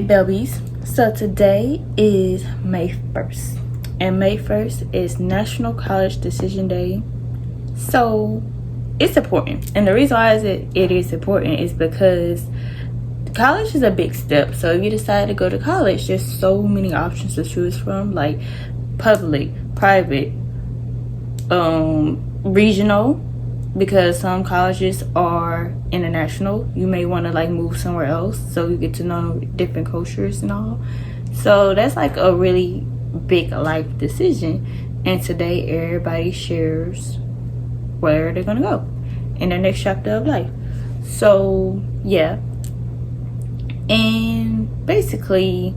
Belbies. So today is May 1st, and May 1st is National College Decision Day. So it's important, and the reason why it is important is because college is a big step. So if you decide to go to college, there's so many options to choose from, like public, private, regional, because some colleges are international. You may want to like move somewhere else so you get to know different cultures and all. So that's like a really big life decision, and today everybody shares where they're gonna go in their next chapter of life. So yeah, and basically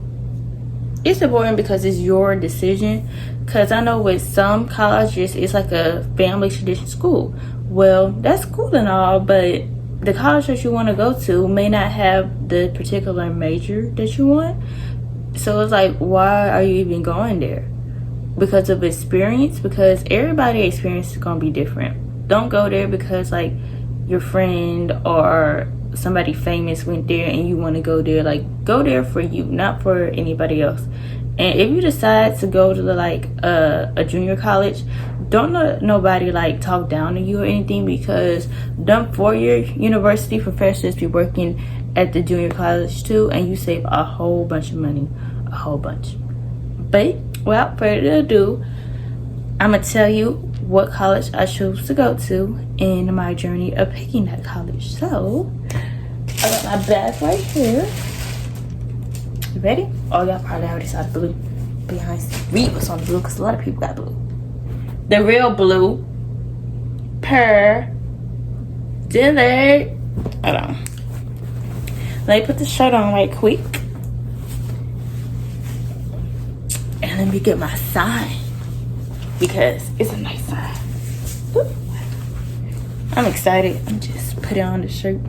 it's important because it's your decision. Because I know with some colleges it's like a family tradition school. Well, that's cool and all, but the college that you want to go to may not have the particular major that you want. So it's like, why are you even going there? Because of experience? Because everybody's experience is going to be different. Don't go there because like your friend or somebody famous went there and you want to go there. Like, go there for you, not for anybody else. And if you decide to go to like a junior college, don't let nobody like talk down to you or anything, because them 4-year university professors be working at the junior college too, and you save a whole bunch of money, a whole bunch. But without further ado, I'm gonna tell you what college I chose to go to in my journey of picking that college. So I got my bag right here. You ready? Oh, y'all probably already saw the blue. Behind, read what's on the blue, because a lot of people got blue. The real blue. Per Dillard. Hold on. Let me put the shirt on right quick. And let me get my sign, because it's a nice sign. Ooh. I'm excited. I'm just put it on the shirt.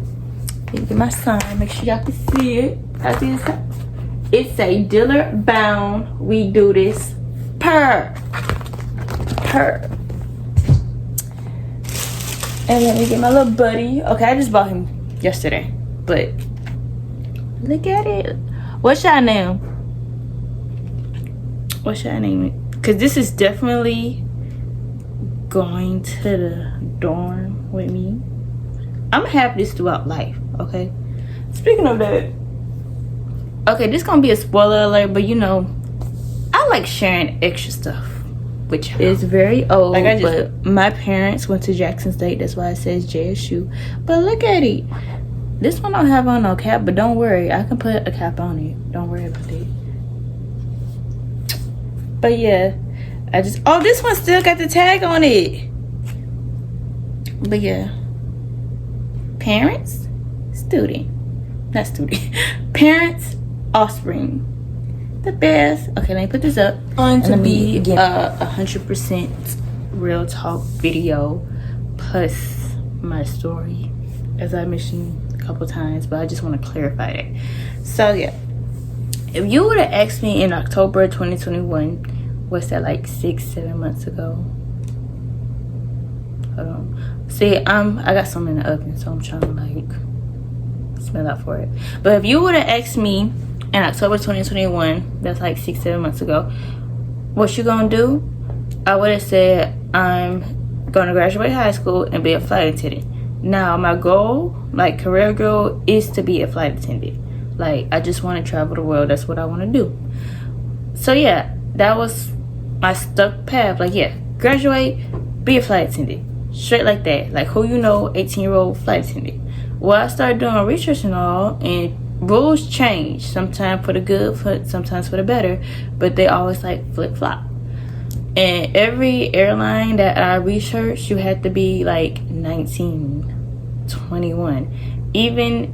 Let me get my sign. Make sure y'all can see it. I see this. It's a Dillard bound. We do this per. And let me get my little buddy. Okay, I just bought him yesterday, but look at it. What's your name? What should I name it? Because this is definitely going to the dorm with me. I'm gonna have this throughout life, okay? Speaking of that, okay, this gonna be a spoiler alert, but you know, I like sharing extra stuff with you. It's very old, like but my parents went to Jackson State. That's why it says JSU. But look at it. This one don't have on no cap, but don't worry, I can put a cap on it. Don't worry about it. But yeah, this one still got the tag on it. But yeah, parents, parents, offspring, the best. Okay, let me put this up. Going to be 100% real talk video plus my story, as I mentioned a couple times, but I just want to clarify that. So yeah, if you would have asked me in October 2021, what's that, like 6-7 months ago? Hold on. See, I got some in the oven, so I'm trying to like smell out for it. But if you would have asked me in October 2021, that's like 6-7 months ago, what you gonna do? I would have said I'm gonna graduate high school and be a flight attendant. Now my goal, like career goal, is to be a flight attendant. Like, I just want to travel the world. That's what I want to do. So yeah, that was my stuck path. Like, yeah, graduate, be a flight attendant. Straight like that. Like, who you know, 18-year-old flight attendant. Well, I started doing research and all, and rules change. Sometimes for the good, sometimes for the better, but they always like flip-flop. And every airline that I researched, you had to be like 19, 21. Even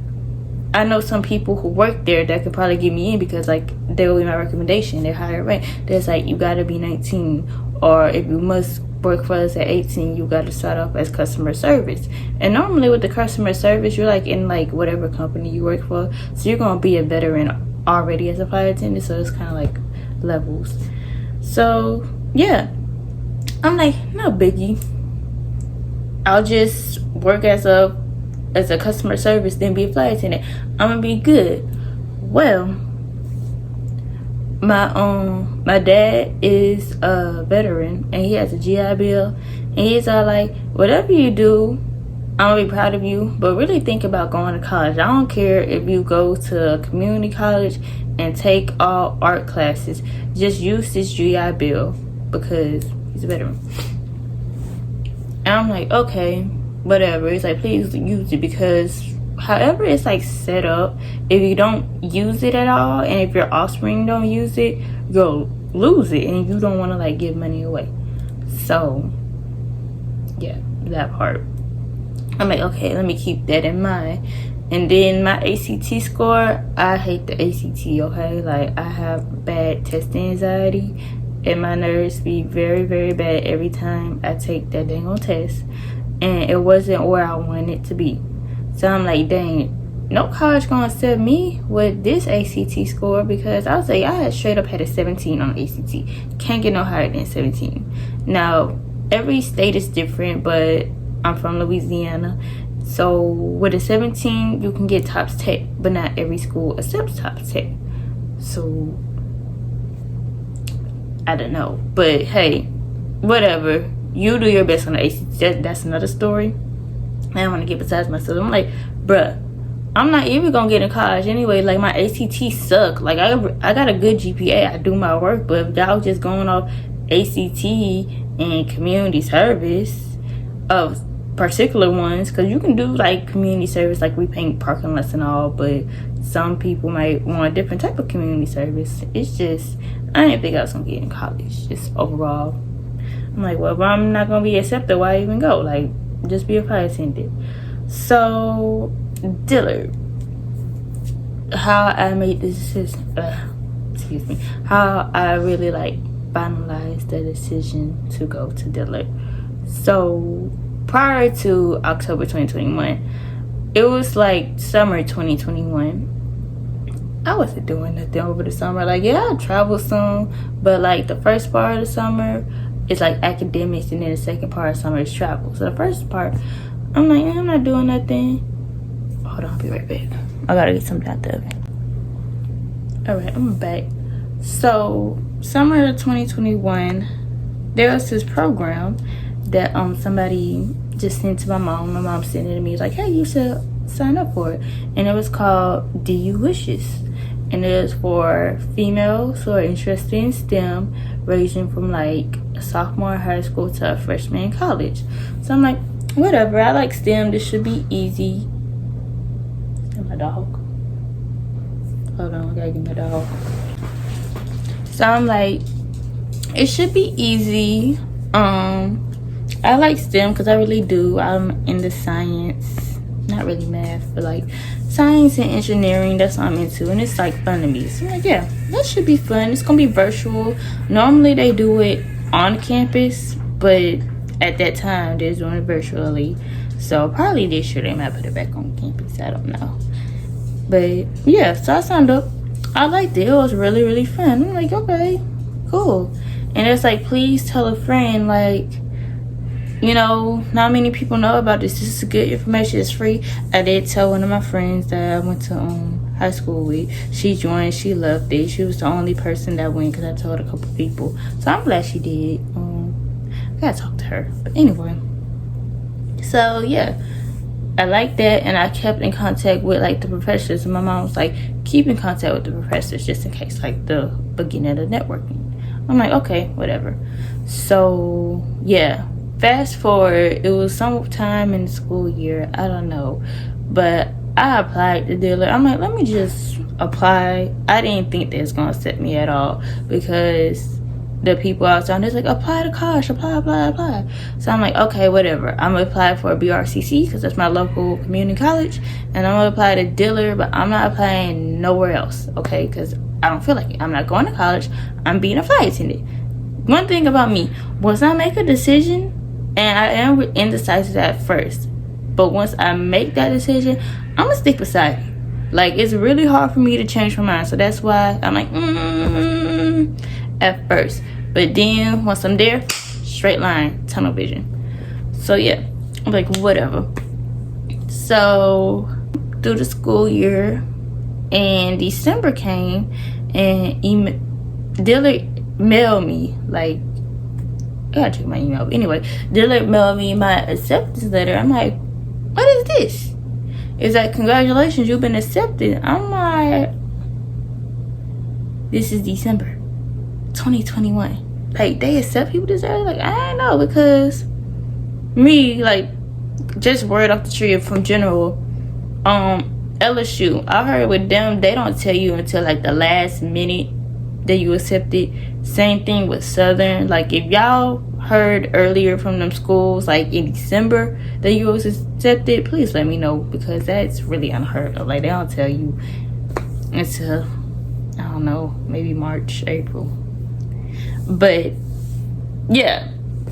I know some people who work there that could probably get me in, because like they will be my recommendation. They're higher rank. There's like, you gotta be 19, or if you must work for us at 18, you gotta start off as customer service. And normally with the customer service, you're like in like whatever company you work for, so you're gonna be a veteran already as a flight attendant. So it's kind of like levels. So yeah, I'm like, no biggie. I'll just work as a customer service, then be a flight attendant. I'm gonna be good. Well, my dad is a veteran and he has a GI Bill, and he's all like, whatever you do, I'm gonna be proud of you, but really think about going to college. I don't care if you go to a community college and take all art classes, just use this GI Bill because he's a veteran. And I'm like, okay, whatever. He's like, please use it, because however it's like set up, if you don't use it at all, and if your offspring don't use it, you'll lose it, and you don't want to like give money away. So yeah, that part. I'm like, okay, let me keep that in mind. And then my ACT score, I hate the ACT, okay? Like, I have bad test anxiety, and my nerves be very, very bad every time I take that dang on test. And it wasn't where I wanted it to be. So I'm like, dang, no college gonna accept me with this ACT score, because I was like, I had straight up had a 17 on ACT. Can't get no higher than 17. Now, every state is different, but I'm from Louisiana. So with a 17, you can get TOPS Tech, but not every school accepts TOPS Tech. So I don't know. But hey, whatever. You do your best on the ACT. That's another story. I don't want to get besides myself. I'm like, bruh, I'm not even gonna get in college anyway. Like, my ACT suck. Like, I got a good GPA. I do my work. But if y'all just going off ACT and community service of particular ones, because you can do like community service, like repaint parking lots and all, but some people might want a different type of community service. It's just, I didn't think I was gonna get in college. Just overall, I'm like, well, if I'm not gonna be accepted, why even go? Like, just be a flight attendant. So Dillard, how I made this decision, excuse me, how I really like finalized the decision to go to Dillard. So prior to October 2021, it was like summer 2021. I wasn't doing nothing over the summer. Like, yeah, I'll travel soon, but like the first part of the summer is like academics, and then the second part of summer is travel. So the first part, I'm like, I'm not doing nothing. Hold on, I'll be right back. I gotta get something out the oven. Alright, I'm back. So summer of 2021, there was this program that somebody just sent to my mom. My mom sent it to me, like, hey, you should sign up for it. And it was called DU Wishes, and it was for females who are interested in STEM, ranging from like a sophomore in high school to a freshman in college. So I'm like, whatever, I like STEM, this should be easy. And my dog, hold on, I gotta get my dog. So I'm like, it should be easy. I like STEM because I really do. I'm into science, not really math, but like science and engineering. That's what I'm into, and it's like fun to me. So I'm like, yeah, that should be fun. It's gonna be virtual. Normally they do it on campus, but at that time they're doing it virtually. So probably this year they might put it back on campus. I don't know, but yeah. So I signed up. I liked it. It was really, really fun. I'm like, okay, cool. And it's like, please tell a friend, like, you know, not many people know about this. This is good information. It's free. I did tell one of my friends that I went to high school with. She joined. She loved it. She was the only person that went, because I told a couple people. So I'm glad she did. I gotta talk to her. But anyway, so yeah, I like that, and I kept in contact with like the professors. And my mom was like, keep in contact with the professors just in case, like the beginning of the networking. I'm like, okay, whatever. So yeah. Fast forward, it was sometime in the school year, I don't know, but I applied to Dillard. I'm like, let me just apply. I didn't think they was gonna accept me at all, because the people I was on, they're like, apply to college, apply. So I'm like, okay, whatever. I'm gonna apply for BRCC because that's my local community college, and I'm gonna apply to Dillard, but I'm not applying nowhere else, okay? Because I don't feel like it. I'm not going to college. I'm being a flight attendant. One thing about me, once I make a decision, and I am indecisive at first, but once I make that decision, I'm gonna stick beside it. Like, it's really hard for me to change my mind. So that's why I'm like, at first. But then once I'm there, straight line, tunnel vision. So yeah, I'm like, whatever. So through the school year, and December came, and Dillard mailed me, like, I gotta check my email. But anyway, Dillard mailed me my acceptance letter. I'm like, what is this? It's like, congratulations, you've been accepted. I'm like, this is December 2021. Like, they accept people this early? Like, I don't know, because me, like, just word off the tree from general, LSU, I heard with them, they don't tell you until like the last minute that you accepted. Same thing with Southern. Like, if y'all heard earlier from them schools, like in December, that you was accepted, please let me know, because that's really unheard of. Like, they don't tell you until, I don't know, maybe March, April. But yeah,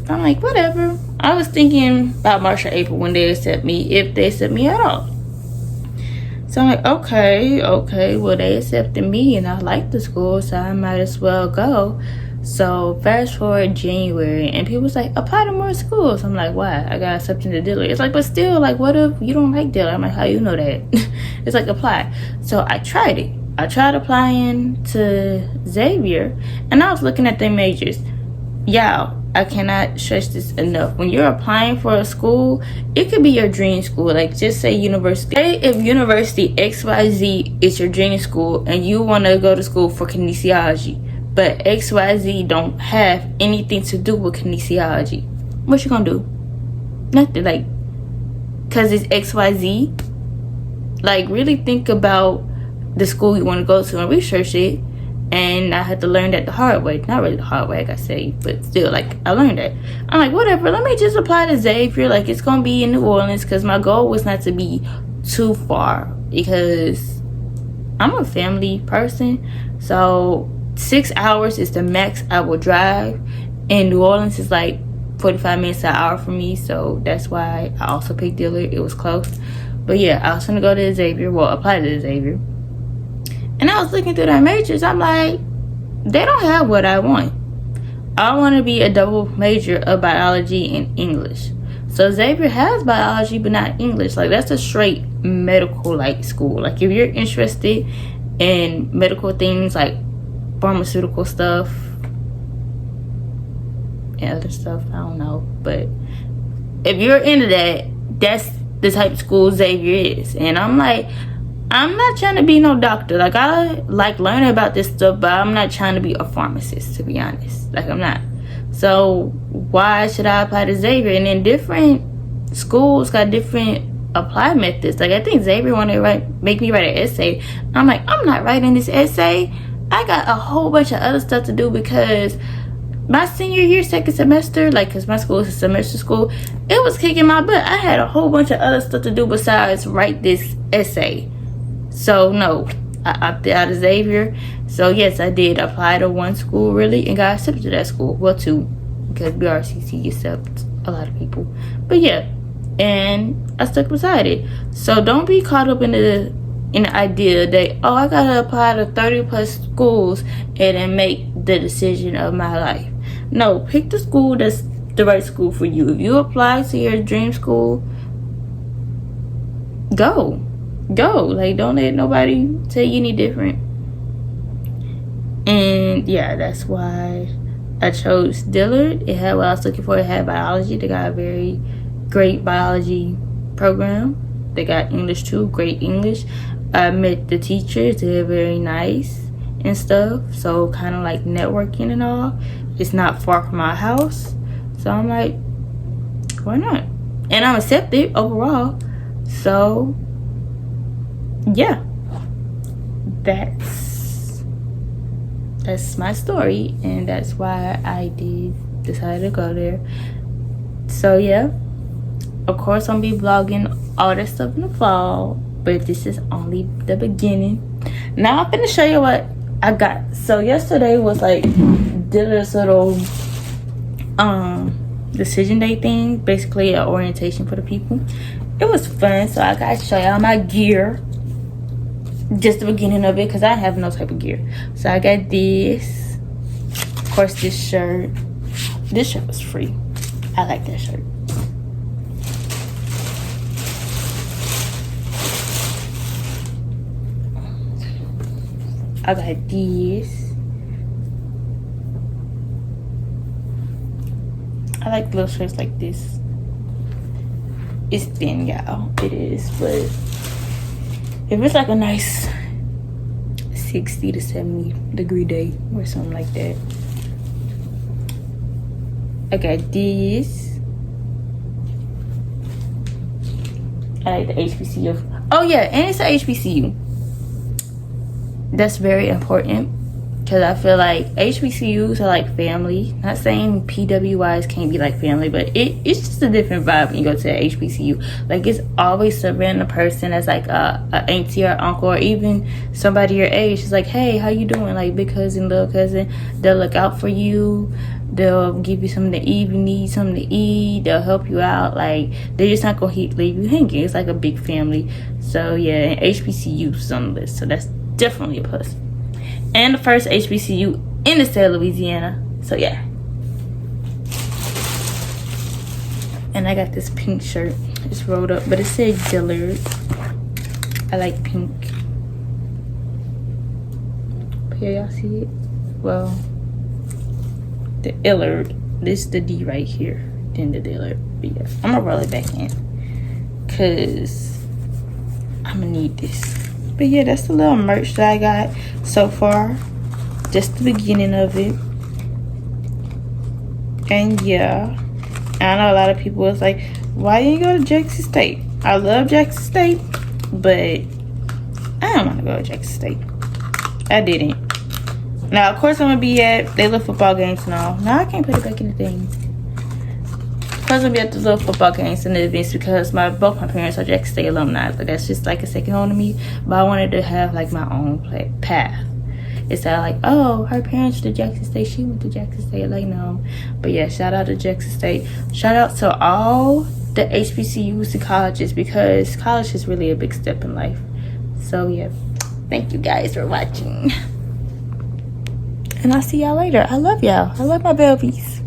I'm like, whatever. I was thinking about March or April when they accept me, if they accept me at all. So I'm like, okay, well, they accepted me and I like the school, so I might as well go. So fast forward January, and people was like, apply to more schools. I'm like, why? I got accepted to Dillard. It's like, but still, like, what if you don't like Dillard? I'm like, how you know that? It's like, apply. So I tried it. I tried applying to Xavier, and I was looking at their majors. Y'all, I cannot stress this enough. When you're applying for a school, it could be your dream school. Like, just say university. Say if university XYZ is your dream school and you want to go to school for kinesiology, but XYZ don't have anything to do with kinesiology, what you gonna do? Nothing. Like, because it's XYZ. Like, really think about the school you want to go to and research it. And I had to learn that the hard way. Not really the hard way, I got saved, but still, like, I learned that. I'm like, whatever, let me just apply to Xavier. Like, it's gonna be in New Orleans, because my goal was not to be too far, because I'm a family person. So 6 hours is the max I will drive, and New Orleans is like 45 minutes to an hour for me. So that's why I also picked Dillard. It was close. But yeah, I was gonna go to Xavier. Well, apply to Xavier. And I was looking through their majors. I'm like, they don't have what I want. I want to be a double major of biology and English. So Xavier has biology, but not English. Like, that's a straight medical, like, school. Like, if you're interested in medical things, like pharmaceutical stuff and other stuff, I don't know. But if you're into that, that's the type of school Xavier is. And I'm like, I'm not trying to be no doctor. Like, I like learning about this stuff, but I'm not trying to be a pharmacist, to be honest. Like, I'm not. So why should I apply to Xavier? And then different schools got different apply methods. Like, I think Xavier want to make me write an essay. I'm like, I'm not writing this essay. I got a whole bunch of other stuff to do, because my senior year, second semester, like, because my school is a semester school, it was kicking my butt. I had a whole bunch of other stuff to do besides write this essay. So no, I opted out of Xavier. So yes, I did apply to one school, really, and got accepted to that school. Well, two, because BRCC accepts a lot of people. But yeah, and I stuck beside it. So don't be caught up in the idea that, oh, I gotta apply to 30 plus schools and then make the decision of my life. No, pick the school that's the right school for you. If you apply to your dream school, go. Like, don't let nobody tell you any different. And yeah, that's why I chose Dillard. It had what I was looking for. It had biology. They got a very great biology program. They got English too, great English. I met the teachers. They're very nice and stuff. So kind of like networking and all. It's not far from my house. So I'm like, why not? And I'm accepted overall. So yeah, that's my story, and that's why I decide to go there. So yeah, of course I'm be vlogging all that stuff in the fall, but this is only the beginning. Now I'm gonna show you what I got. So yesterday was like Dillard's little decision day thing, basically an orientation for the people. It was fun, so I gotta show y'all my gear. Just the beginning of it, because I have no type of gear. So I got this, of course, this shirt. This shirt was free. I like that shirt. I got this. like little shirts like this. It's thin, y'all. It is, but if it's like a nice 60 to 70 degree day or something like that. I got this. I like the HBCU. Oh yeah, and it's a HBCU. That's very important. Because I feel like HBCUs are like family. Not saying PWIs can't be like family, but it's just a different vibe when you go to a HBCU. Like, it's always a random person that's like a auntie or uncle, or even somebody your age. It's like, hey, how you doing? Like, big cousin, little cousin. They'll look out for you. They'll give you something to eat if you need something to eat. They'll help you out. Like, they're just not going to leave you hanging. It's like a big family. So, yeah, and HBCUs is on the list. So, that's definitely a plus. And the first HBCU in the state of Louisiana. So yeah. And I got this pink shirt. It's rolled up, but it said Dillard. I like pink. But yeah, y'all see it? Well, the Illard. This is the D right here. Then the Dillard. But yeah, I'm gonna roll it back in, cause I'm gonna need this. But yeah, that's the little merch that I got so far. Just the beginning of it. And yeah, I know a lot of people was like, why didn't you go to Jackson State? I love Jackson State, but I don't want to go to Jackson State. I didn't. Now, of course, I'm going to be at their little football games now. Now, I can't put it back in the thing. Of course, I'm be at the little football games and the events because both my parents are Jackson State alumni. So that's just like a second home to me. But I wanted to have like my own path. It's not like, oh, her parents to Jackson State, she went to Jackson State. Like, no. But yeah, shout out to Jackson State. Shout out to all the HBCUs and colleges, because college is really a big step in life. So yeah, thank you guys for watching. And I'll see y'all later. I love y'all. I love my babies.